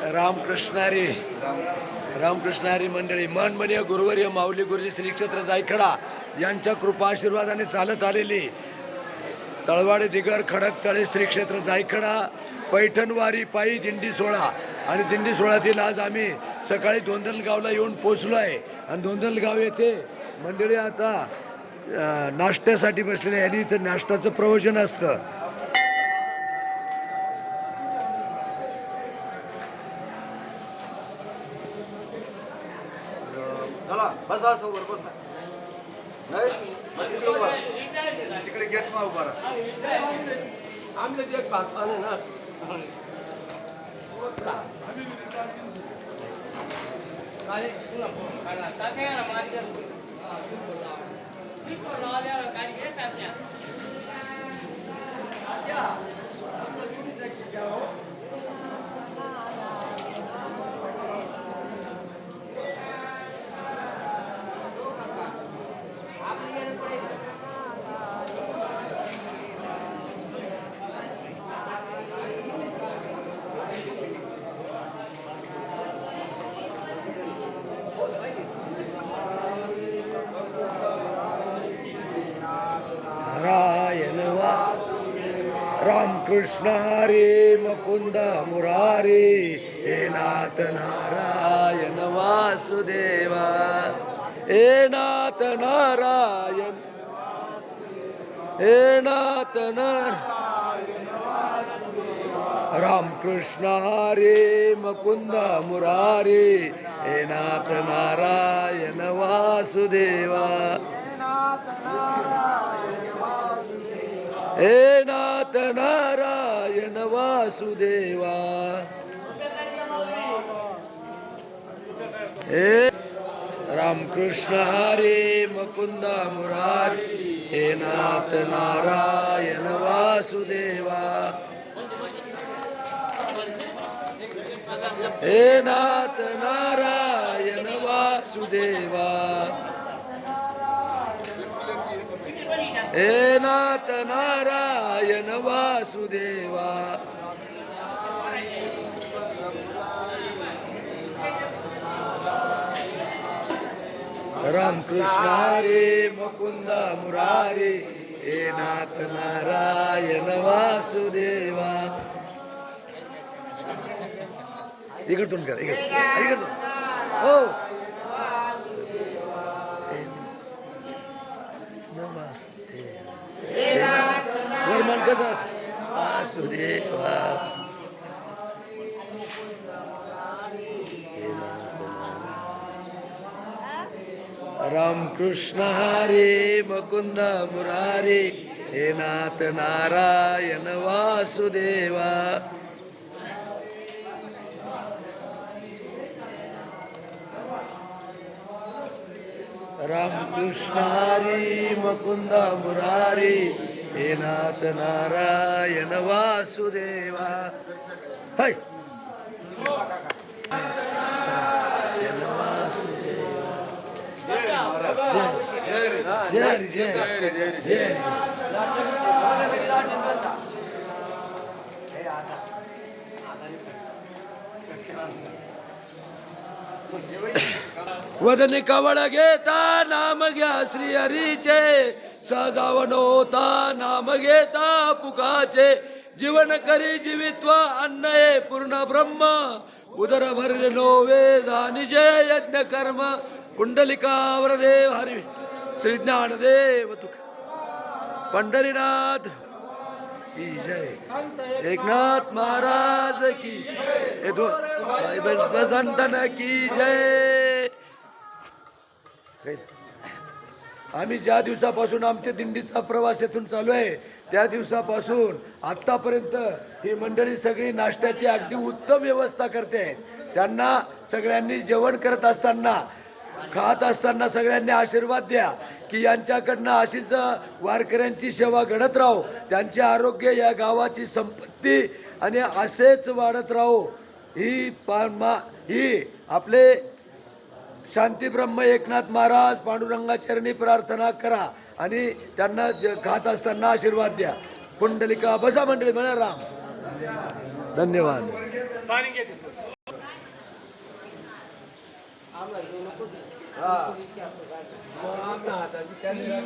रामकृष्णारी रामकृष्णारी मंडळी मनमनीय गुरुवर्य माऊली गुरुजी श्री क्षेत्र जायखडा यांच्या कृपा आशीर्वादाने चालत आलेली तळवाडे दिगर खडक तळे श्री क्षेत्र जायखडा पैठणवारी पायी दिंडी सोहळा आणि दिंडी सोहळ्यातील आज आम्ही सकाळी दोंदलगावला येऊन पोचलो आहे आणि दोंदलगाव येथे मंडळी आता नाश्त्यासाठी बसलेले आहे आणि इथं नाश्त्याचं प्रवचन असतं. चला बसा सोबत बसा नाही तिकडे गेट मा उभा आमले ते भात पाणी ना नारायण वा रामकृष्ण हरे मुकुंद मुरारी हे नाथ नारायण वासुदेवा हे नाथ नारायण हे नाथ नारायण रामकृष्ण हरे मुकुंद मुरारी हे नाथ नारायण वासुदेवा हे नाथ नारायण वासुदेवा हे रामकृष्ण हरे मुकुंद मुरारी हे नाथ नारायण वासुदेवा हे नाथ नारायण वासुदेवा हे नाथ नारायण वासुदेवा रामकृष्ण हरे मुकुंद मुरारी हे नाथ नारायण वासुदेवा. इकडून कर इकडून हो वर्मन करतात वासुदेवा रामकृष्ण हरे मुकुंद मुरारी हे नाथ नारायण वासुदेवा रामकृष्ण हरे मुकुंद मुरारी हे नाथ नारायण वासुदेवा. हाय जय जय जय जय वदनी कवळ घेता नाम घ्या श्री हरीचे सजावन होता नाम घेता पुकाचे जीवन करी जीवित्व अन्न हे पूर्ण ब्रह्म उदर भरले नोवे निजय यज्ञ कर्म कुंडलिकावर देव हरी श्री ज्ञानदेव तुक पंढरीनाथ की जय एकनाथ महाराज की संतन की जय. आम्ही ज्या दिवसापासून आमच्या दिंडीचा प्रवास येथून चालू आहे त्या दिवसापासून आत्तापर्यंत ही मंडळी सगळी नाश्त्याची अगदी उत्तम व्यवस्था करते आहेत. त्यांना सगळ्यांनी जेवण करत असताना खात असताना सगळ्यांनी आशीर्वाद द्या की यांच्याकडनं अशीच वारकऱ्यांची सेवा घडत राहो, त्यांचे आरोग्य या गावाची संपत्ती आणि असेच वाढत राहो ही आपले शांती ब्रह्म एकनाथ महाराज पांडुरंगाचरणी प्रार्थना करा आणि त्यांना खात असताना आशीर्वाद द्या. पुंडलिका बसा मंडळी म्हणा राम. धन्यवाद. हा. मग आम्ही आता विचारलं.